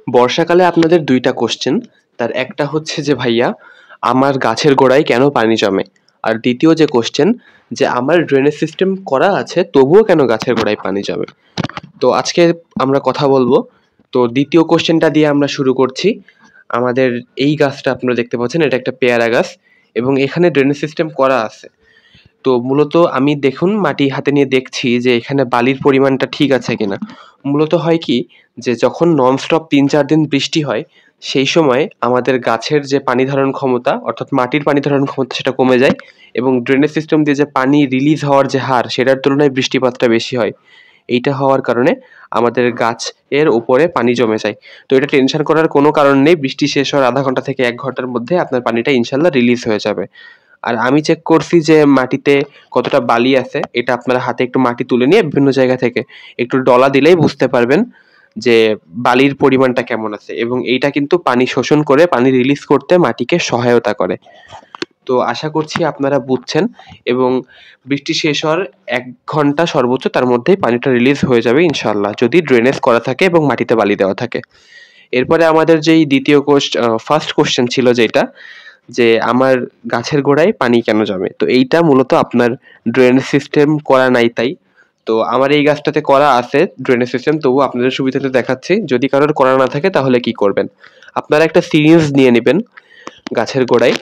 বর্ষাকালে আপনাদের ২ টা কোয়েশ্চেন। তার একটা হচ্ছে যে ভাইয়া আমার গাছের গোড়ায় কেন পানি জমে? আর দ্বিতীয় যে কোয়েশ্চেন যে আমার ড্রেনেজ সিস্টেম করা আছে তবুও কেন গাছের গোড়ায় পানি জমে? তো আজকে আমরা কথা বলবো। তো দ্বিতীয় কোয়েশ্চেনটা দিয়ে আমরা শুরু করছি। আমাদের এই গাছটা আপনারা দেখতে পাচ্ছেন, এটা একটা পেয়ারা গাছ এবং এখানে ড্রেনেজ সিস্টেম করা আছে। তো মূলত আমি দেখুন মাটি হাতে নিয়ে দেখছি যে এখানে বালির পরিমাণটা ঠিক আছে কিনা। মূলত হয় কি যে যখন ননস্টপ ৩-৪ দিন বৃষ্টি হয় সেই সময় আমাদের গাছের যে পানি ধারণ ক্ষমতা অর্থাৎ মাটির পানি ধারণ ক্ষমতা সেটা কমে যায় এবং ড্রেনেজ সিস্টেম দিয়ে যে পানি রিলিজ হওয়ার যে হার সেটার তুলনায় বৃষ্টিপাতটা বেশি হয়। এইটা হওয়ার কারণে আমাদের গাছের উপরে পানি জমে যায়। তো এটা টেনশন করার কোনো কারণ নেই। বৃষ্টি শেষ হওয়ার ০.৫ ঘন্টা থেকে ১ ঘন্টার মধ্যে আপনার পানিটা ইনশাআল্লাহ রিলিজ হয়ে যাবে। আর আমি চেক করছি যে মাটিতে কতটা বালি আছে, এটা আপনারা হাতে একটু মাটি তুলে নিয়ে বিভিন্ন জায়গা থেকে একটু ডলা দিলেই বুঝতে পারবেন যে বালির পরিমাণটা কেমন আছে এবং এইটা কিন্তু পানি শোষণ করে পানি রিলিজ করতে মাটিকে সহায়তা করে। তো আশা করছি আপনারা বুঝছেন এবং বৃষ্টি শেষ হওয়ার ১ ঘন্টা সর্বোচ্চ তার মধ্যেই পানিটা রিলিজ হয়ে যাবে ইনশাআল্লাহ, যদি ড্রেনেজ করা থাকে এবং মাটিতে বালি দেওয়া থাকে। এরপরে আমাদের যেই ফার্স্ট কোয়েশ্চেন ছিল যেটা, যে আমার গাছের গোড়ায় পানি কেন জমে? তো এইটা মূলত আপনার ড্রেনেজ সিস্টেম করা নাই তাই। তো আমার এই গাছটাতে করা আছে ড্রেনেজ সিস্টেম, তবুও আপনাদের সুবিধার্থে দেখাচ্ছি। যদি কারোর করা না থাকে তাহলে কি করবেন? আপনারা একটা সিরিঞ্জ নিয়ে নিবেন গাছের গোড়ায়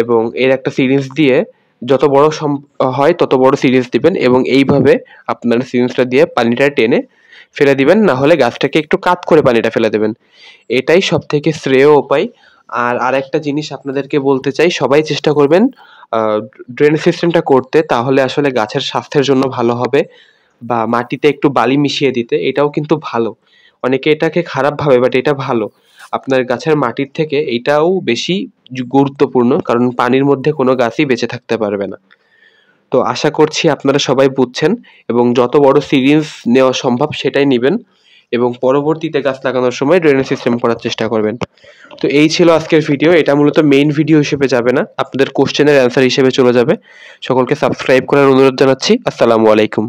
এবং এর একটা সিরিঞ্জ দিয়ে যত বড় হয় তত বড় সিরিঞ্জ দিবেন এবং এইভাবে আপনারা সিরিঞ্জটা দিয়ে পানিটা টেনে ফেলে দিবেন, না হলে গাছটাকে একটু কাত করে পানিটা ফেলে দেবেন। এটাই সবথেকে শ্রেয় উপায়। আর আরেকটা জিনিস আপনাদেরকে বলতে চাই, সবাই চেষ্টা করবেন ড্রেনেজ সিস্টেমটা করতে, তাহলে আসলে গাছের স্বাস্থ্যের জন্য ভালো হবে। বা মাটিতে একটু বালি মিশিয়ে দিতে, এটাও কিন্তু ভালো। অনেকে এটাকে খারাপ ভাবে বাট এটা ভালো। আপনার গাছের মাটির থেকে এইটাও বেশি গুরুত্বপূর্ণ, কারণ পানির মধ্যে কোনো গাছই বেঁচে থাকতে পারবে না। তো আশা করছি আপনারা সবাই বুঝছেন এবং যত বড় সিরিঞ্জ নেওয়া সম্ভব সেটাই নিবেন এবং পরবর্তীতে গাছ লাগানোর সময় ড্রেনেজ সিস্টেম করার চেষ্টা করবেন। তো এই ছিল আজকের ভিডিও। এটা মূলত মেইন ভিডিও হিসেবে যাবে না, আপনাদের কোশ্চেনের অ্যান্সার হিসেবে চলে যাবে। সকলকে সাবস্ক্রাইব করার অনুরোধ জানাচ্ছি। আসসালামু আলাইকুম।